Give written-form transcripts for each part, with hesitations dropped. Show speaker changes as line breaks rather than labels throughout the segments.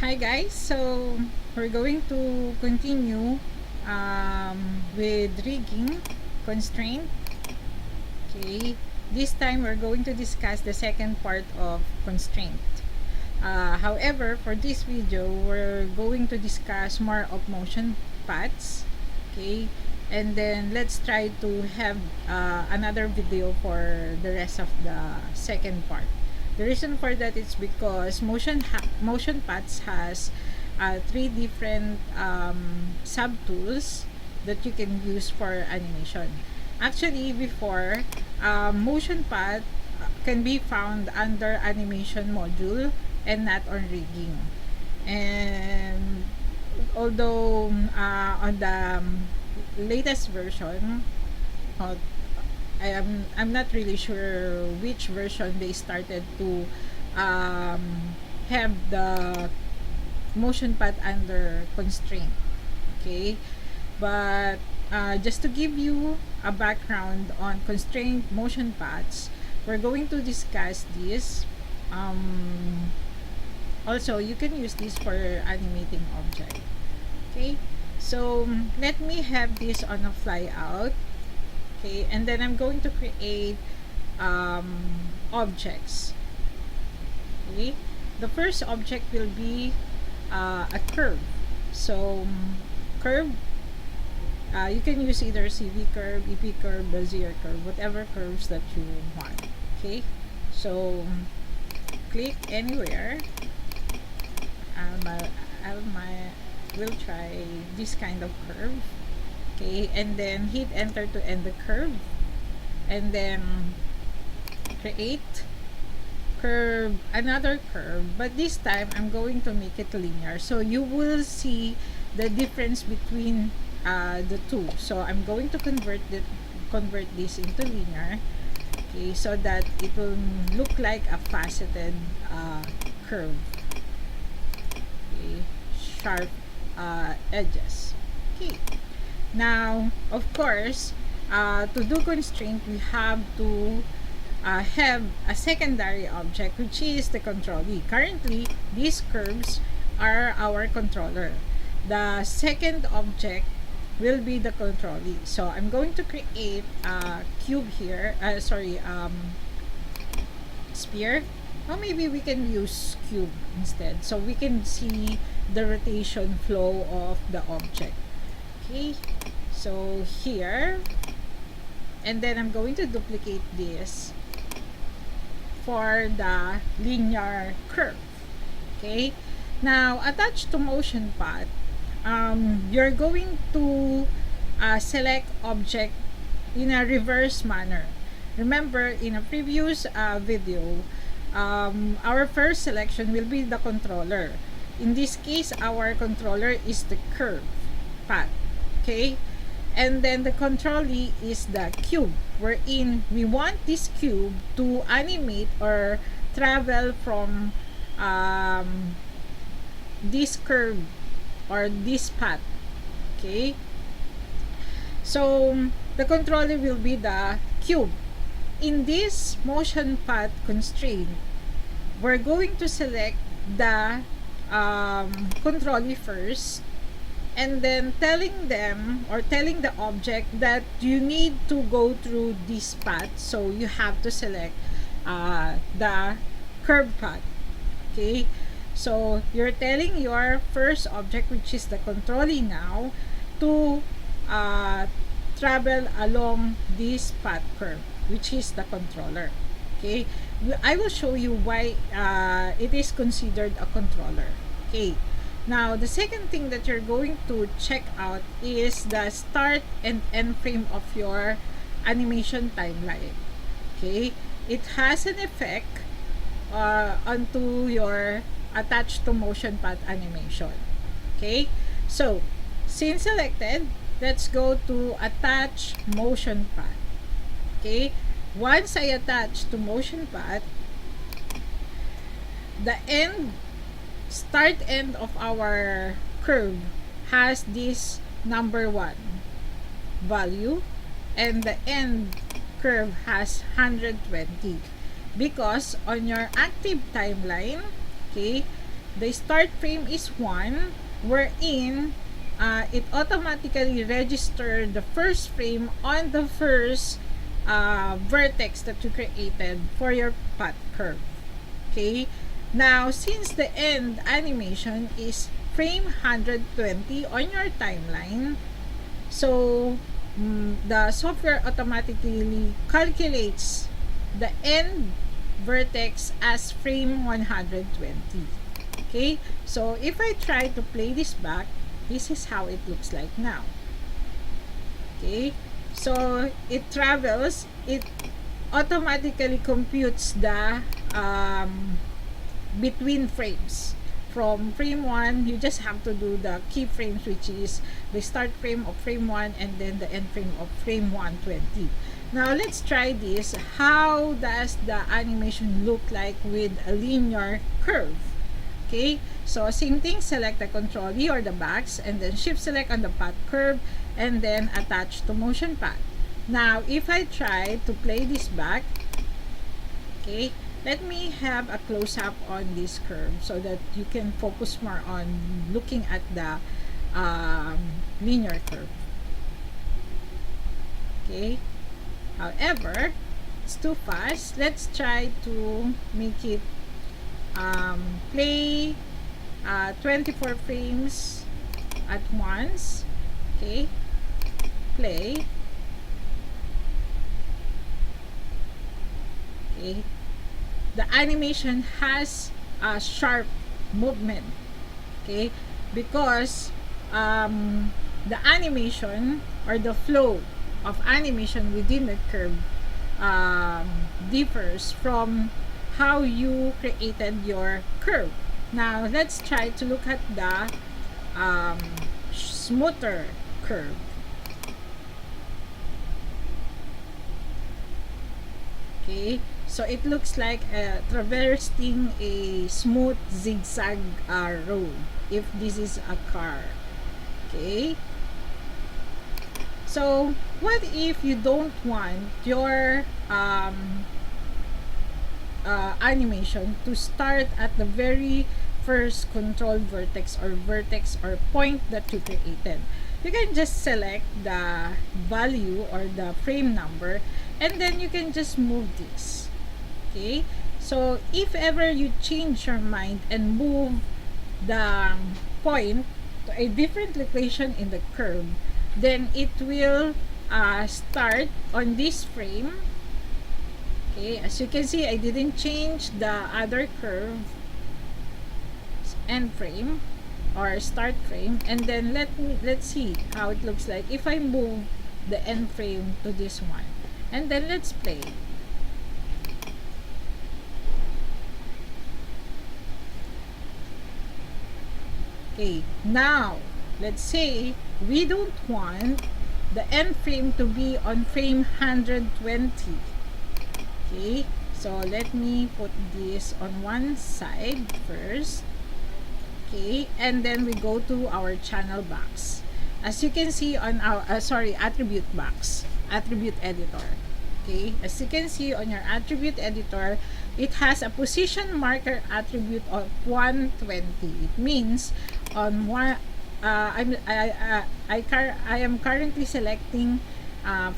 Hi guys, so we're going to continue with rigging constraint. Okay, this time we're going to discuss the second part of constraint. However, for this video, we're going to discuss more of motion paths. Okay, and then let's try to have another video for the rest of the second part. The reason for that is because motion paths has three different sub tools that you can use for animation. Actually, before motion path can be found under animation module and not on rigging. And although on the latest version, uh, I'm not really sure which version they started to have the motion path under constraint. Okay, but just to give you a background on constraint motion paths, we're going to discuss this. Also, you can use this for animating object. Okay, so let me have this on a flyout. Okay, and then I'm going to create objects. Okay, the first object will be a curve. So curve, you can use either CV curve, EP curve, Bezier curve, whatever curves that you want. Okay, so click anywhere. We'll try this kind of curve. Okay, and then hit enter to end the curve, and then create curve, another curve, but this time I'm going to make it linear, so you will see the difference between the two. So I'm going to convert this into linear. Okay, so that it will look like a faceted curve. Okay, sharp edges. Okay, now of course, to do constraint, we have to have a secondary object, which is the controllee. Currently, these curves are our controller. The second object will be the controllee. So I'm going to create a cube here. Sphere. Or maybe we can use cube instead, so we can see the rotation flow of the object. Okay, so here, and then I'm going to duplicate this for the linear curve. Okay, now attached to motion path, you're going to select object in a reverse manner. Remember, in a previous video, our first selection will be the controller. In this case, our controller is the curve path. Okay, and then the controllee is the cube, wherein we want this cube to animate or travel from this curve or this path. Okay, so the controller will be the cube. In this motion path constraint, we're going to select the controllee first, and then telling them or telling the object that you need to go through this path, so you have to select the curve path. Okay, so you're telling your first object, which is the controllee now, to travel along this path curve, which is the controller. Okay, I will show you why it is considered a controller. Okay, now the second thing that you're going to check out is the start and end frame of your animation timeline. Okay, it has an effect onto your attached to motion path animation. Okay, so since selected, let's go to attach motion path. Okay, once I attach to motion path, the start end of our curve has this number 1 value, and the end curve has 120, because on your active timeline, okay, the start frame is 1, wherein it automatically registered the first frame on the first vertex that you created for your path curve. Okay, now since the end animation is frame 120 on your timeline, so the software automatically calculates the end vertex as frame 120. Okay, so if I try to play this back, this is how it looks like now. Okay, so it travels, it automatically computes the between frames. From frame 1, you just have to do the keyframes, which is the start frame of frame 1 and then the end frame of frame 120. Now let's try this. How does the animation look like with a linear curve? Okay, so same thing, select the control E or the box and then shift select on the path curve and then attach to motion path. Now if I try to play this back, okay, let me have a close-up on this curve so that you can focus more on looking at the linear curve. Okay, however, it's too fast. Let's try to make it play 24 frames at once. Okay, play. Okay, the animation has a sharp movement. Okay, because the animation or the flow of animation within the curve differs from how you created your curve. Now let's try to look at the smoother curve. Okay, so it looks like traversing a smooth zigzag road if this is a car. Okay, so what if you don't want your animation to start at the very first control vertex or point that you created? You can just select the value or the frame number and then you can just move this. Okay, so if ever you change your mind and move the point to a different location in the curve, then it will start on this frame. Okay, as you can see, I didn't change the other curve end frame or start frame, and then let's see how it looks like if I move the end frame to this one, and then let's play. Okay, now let's say we don't want the end frame to be on frame 120. Okay, so let me put this on one side first. Okay, and then we go to our channel box. As you can see on our attribute box, attribute editor. Okay, as you can see on your attribute editor, it has a position marker attribute of 120. It means on one I am currently selecting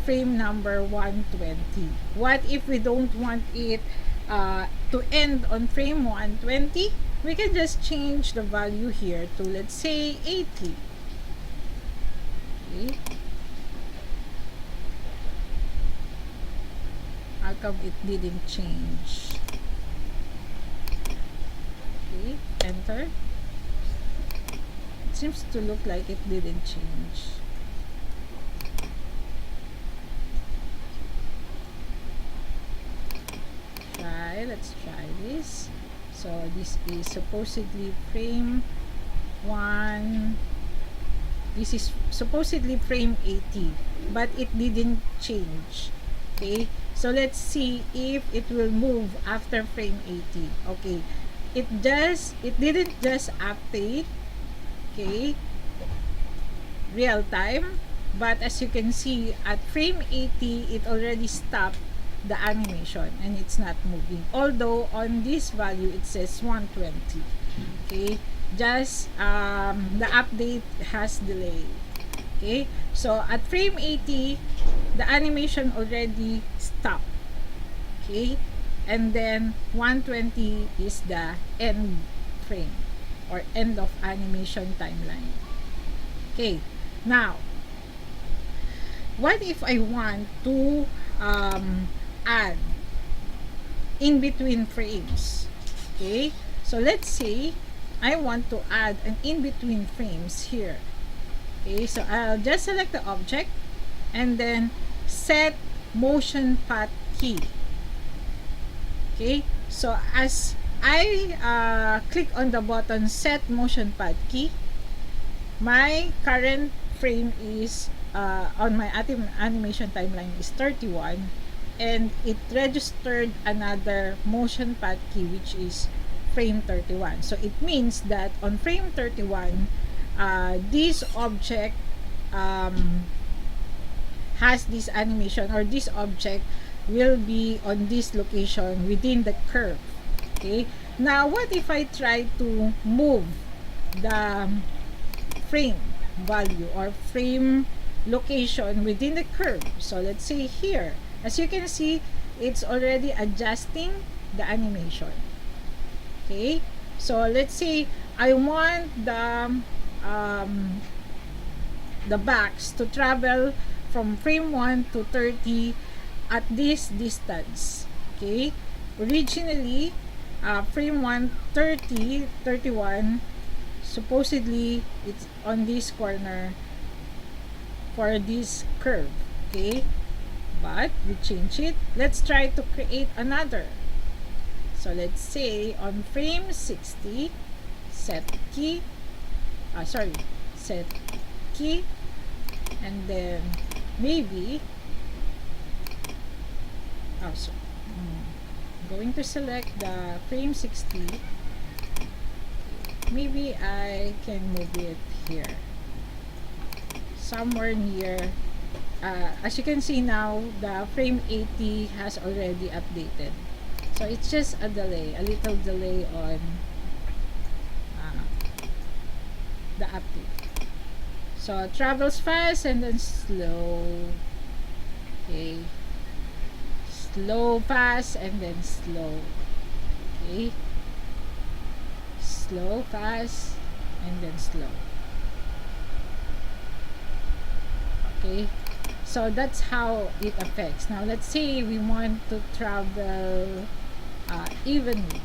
frame number 120. What if we don't want it to end on frame 120? We can just change the value here to, let's say, 80. Okay. How come it didn't change? Okay, enter. It seems to look like it didn't change. Let's try this. So this is supposedly frame 1. This is supposedly frame 80, but it didn't change. Okay, so let's see if it will move after frame 80. Okay, it didn't just update, okay, real time, but as you can see at frame 80 it already stopped the animation and it's not moving, although on this value it says 120. Okay, just the update has delay. Okay, so at frame 80, the animation already stopped. Okay, and then 120 is the end frame or end of animation timeline. Okay, now what if I want to add in between frames? Okay, so let's say I want to add an in between frames here. Okay, so I'll just select the object and then set motion path key. Okay, so as I click on the button set motion path key, my current frame is on my animation timeline is 31, and it registered another motion path key which is frame 31. So it means that on frame 31, this object has this animation, or this object will be on this location within the curve. Okay, now what if I try to move the frame value or frame location within the curve? So let's say here, as you can see, it's already adjusting the animation. Okay, so let's say I want the backs to travel from frame 1 to 30 at this distance. Okay, originally frame 1 30 31, supposedly it's on this corner for this curve. Okay, but we change it. Let's try to create another. So let's say on frame 60, set key, set key, and then maybe I'm going to select the frame 60. Maybe I can move it here somewhere near. As you can see now, the frame 80 has already updated, so it's just a delay, a little delay on the update. So travels fast and then slow. Okay, slow, fast, and then slow. Okay, slow, fast, and then slow. Okay, so that's how it affects. Now let's say we want to travel evenly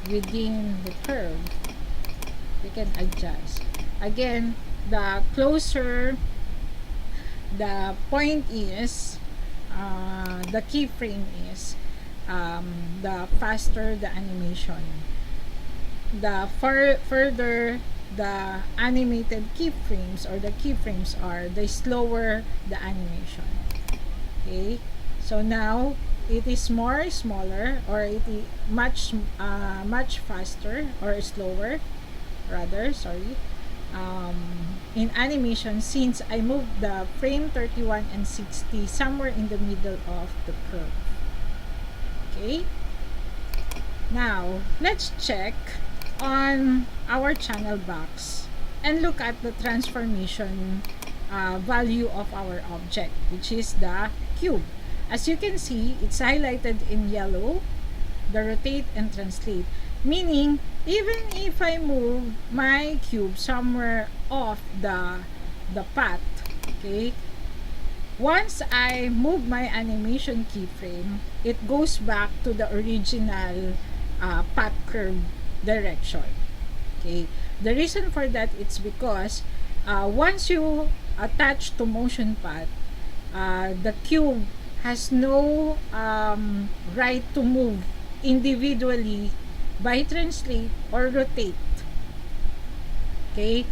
within the curve. We can adjust. Again, the closer the point is, the keyframe is, the faster the animation. The further the animated keyframes or the keyframes are, the slower the animation. Okay, so now it is more smaller, or it is much faster, or slower rather, sorry, in animation, since I moved the frame 31 and 60 somewhere in the middle of the curve. Okay, now let's check on our channel box and look at the transformation value of our object, which is the cube. As you can see, it's highlighted in yellow, the rotate and translate, meaning even if I move my cube somewhere off the path, okay, once I move my animation keyframe, it goes back to the original path curve direction. Okay, the reason for that, it's because once you attach to motion path, the cube has no right to move individually by translate or rotate. Okay,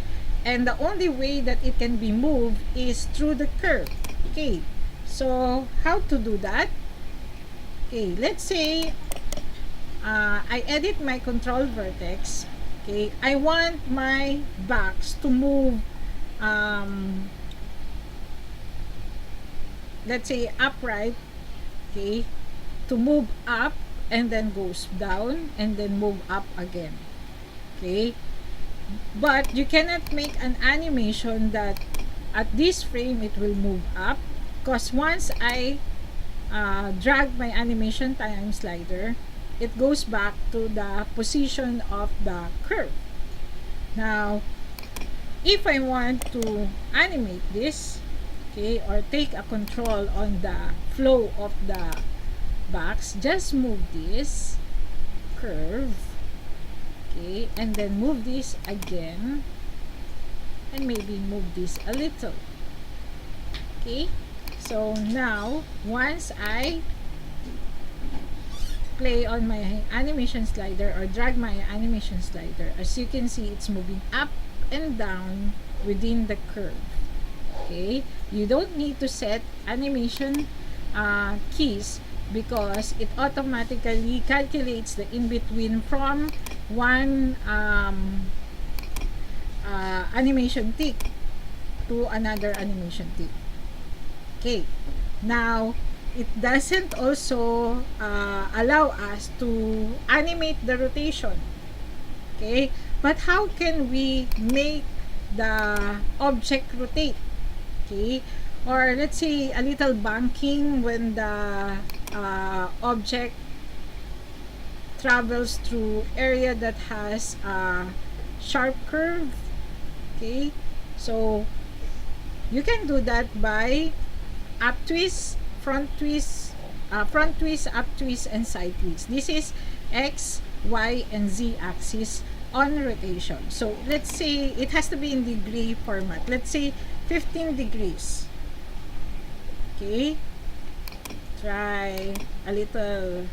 and the only way that it can be moved is through the curve. Okay, so how to do that? Okay, let's say I edit my control vertex. Okay, I want my box to move, let's say upright. Okay, to move up and then goes down and then move up again. Okay, but you cannot make an animation that at this frame it will move up, because once I drag my animation time slider, it goes back to the position of the curve. Now, if I want to animate this, okay, or take a control on the flow of the box, just move this curve, okay, and then move this again, and maybe move this a little. Okay, so now once I play on my animation slider or drag my animation slider, as you can see, it's moving up and down within the curve. Okay, you don't need to set animation keys, because it automatically calculates the in-between from one animation tick to another animation tick. Okay, now it doesn't also allow us to animate the rotation. Okay, but how can we make the object rotate? Okay, or let's say a little banking when the object travels through area that has a sharp curve. Okay, so you can do that by up twist, front twist, up twist, and side twist. This is X, Y, and Z axis on rotation. So let's say it has to be in degree format. Let's say 15 degrees. Okay, try a little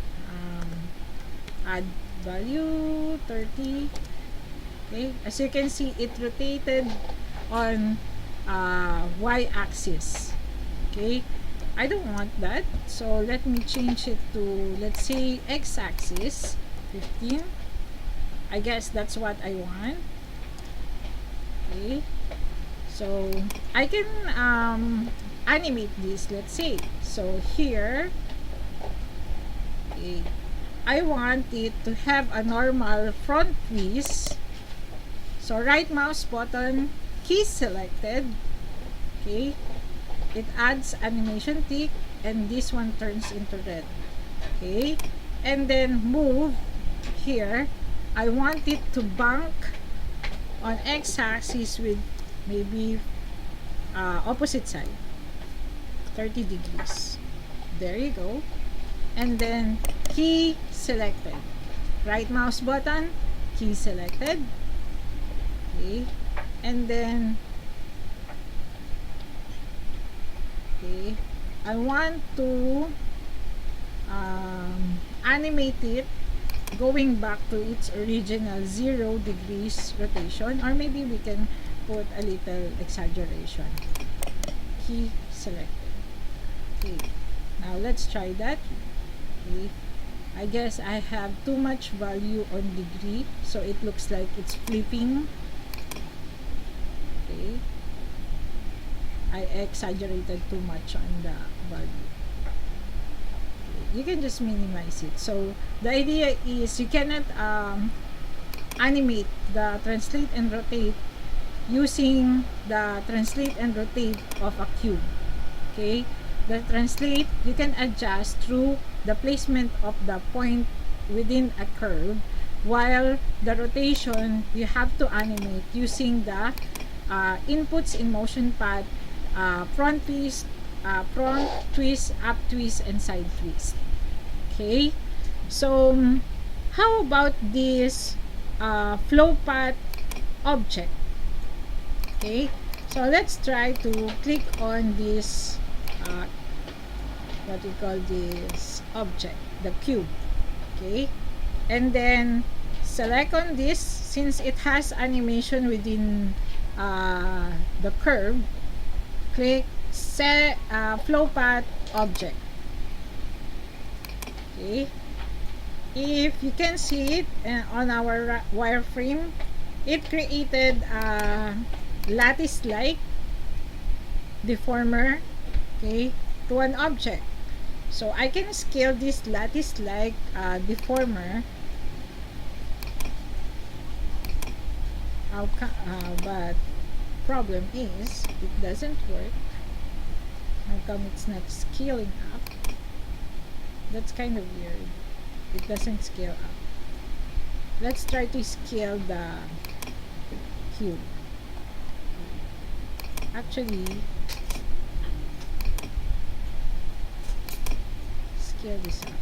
add value 30. Okay, as you can see, it rotated on Y axis. Okay, I don't want that, so let me change it to, let's say, X axis 15. I guess that's what I want. Okay, so I can animate this, let's say. So here, okay, I want it to have a normal front twist. So right mouse button, key selected. Okay, it adds animation tick, and this one turns into red. Okay, and then move here. I want it to bank on x-axis with maybe opposite side, 30 degrees. There you go. And then key selected. Right mouse button, key selected. Okay, and then okay, I want to animate it going back to its original 0 degrees rotation, or maybe we can put a little exaggeration. Key selected. Okay, now let's try that. Okay, I guess I have too much value on degree, so it looks like it's flipping. Okay, I exaggerated too much on the value. You can just minimize it. So the idea is you cannot animate the translate and rotate using the translate and rotate of a cube. Okay, the translate you can adjust through the placement of the point within a curve, while the rotation you have to animate using the inputs in motion path, front twist, up twist, and side twist. Okay, so how about this flow path object? Okay, so let's try to click on this what we call this object, the cube. Okay, and then select on this. Since it has animation within the curve, click set flow path object. Okay, if you can see it on our wireframe, it created a lattice like deformer, okay, to an object. So I can scale this lattice like deformer but problem is it doesn't work. How come it's not scaling up? That's kind of weird. It doesn't scale up. Let's try to scale the cube. Actually, scale this up.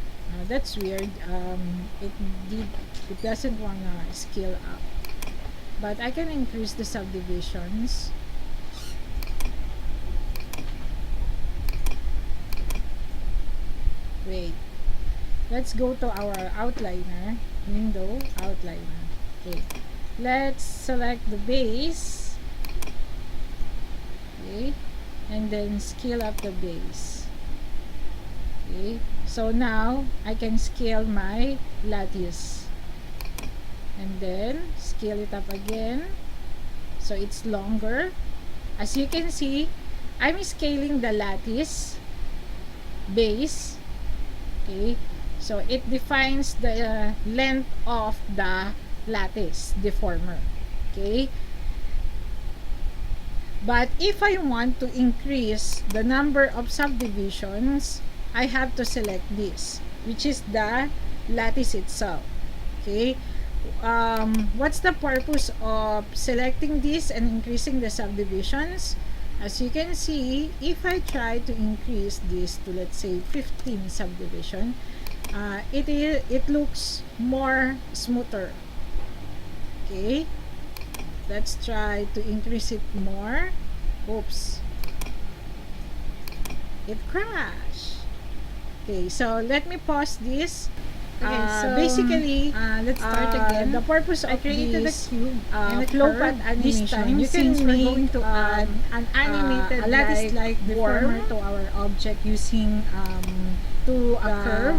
That's weird. It doesn't wanna scale up. But I can increase the subdivisions. Wait. Let's go to our outliner. Window, outliner. Okay. Let's select the base. Okay. And then scale up the base. Okay. So now I can scale my lattice. And then scale it up again. So it's longer. As you can see, I'm scaling the lattice base. Okay, so it defines the length of the lattice deformer. Okay, but if I want to increase the number of subdivisions, I have to select this, which is the lattice itself. Okay, what's the purpose of selecting this and increasing the subdivisions? As you can see, if I try to increase this to, let's say, 15 subdivision, it looks more smoother. Okay, let's try to increase it more. Oops, it crashed. Okay, so let me pause this.
Okay, so
basically,
let's start again.
The purpose of
I created
this
a cube and a
flow
curve
path animation.
this time.
You can
Since we're
make
going to add
an animated
a lattice like
deformer
worm
to our object using
to a
the
curve,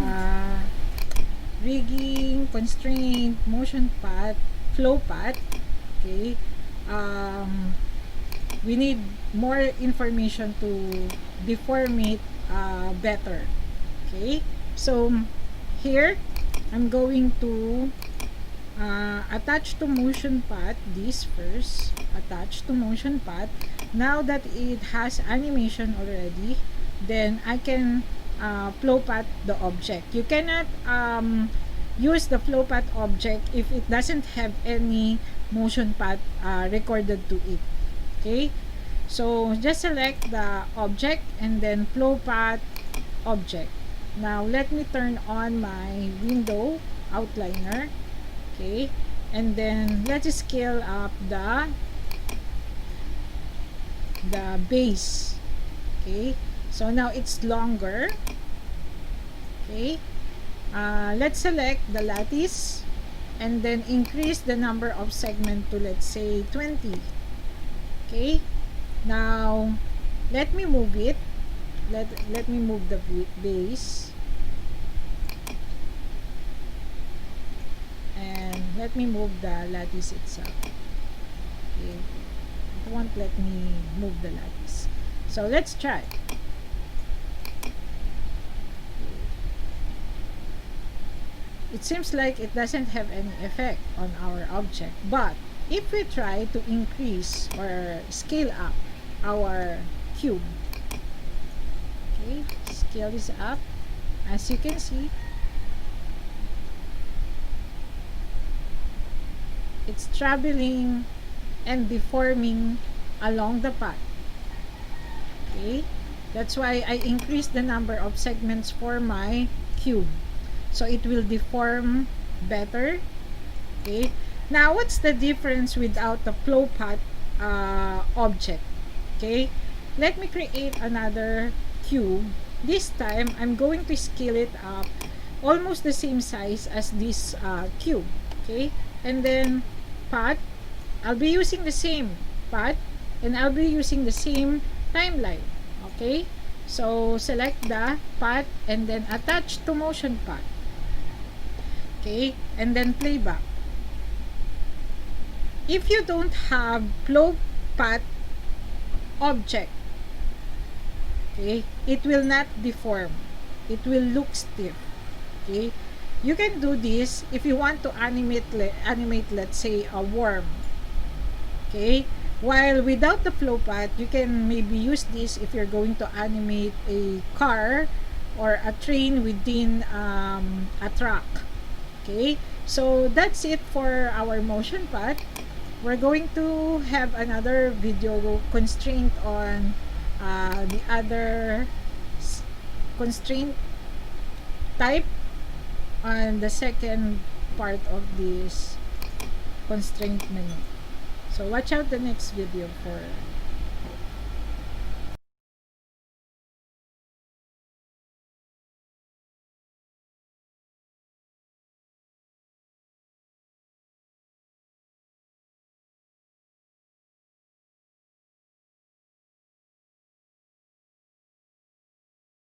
rigging, constraint, motion path, flow path. Okay, we need more information to deform it better. Okay, so here I'm going to attach to motion path this first. Attach to motion path. Now that it has animation already, then I can flow path the object. You cannot use the flow path object if it doesn't have any motion path recorded to it. Okay, so just select the object and then flow path object. Now let me turn on my window outliner. Okay, and then let's scale up the base. Okay, so now it's longer. Okay, let's select the lattice and then increase the number of segment to, let's say, 20. Okay, now let me move it. Let me move the base, and let me move the lattice itself. Okay, it won't let me move the lattice, so let's try. It seems like it doesn't have any effect on our object, but if we try to increase or scale up our cube, okay, scale this up, as you can see, it's traveling and deforming along the path. Okay, that's why I increased the number of segments for my cube, so it will deform better. Okay, now what's the difference without the flow path object? Okay, let me create another cube. This time I'm going to scale it up almost the same size as this cube. Okay, and then path, I'll be using the same path and I'll be using the same timeline. Okay, so select the path and then attach to motion path. Okay, and then playback. If you don't have flow path object, okay, it will not deform, it will look stiff. Okay, you can do this if you want to animate let's say a worm. Okay, while without the flow path, you can maybe use this if you're going to animate a car or a train within a track. Okay, so that's it for our motion path. We're going to have another video constraint on the other constraint type on the second part of this constraint menu. So watch out the next video for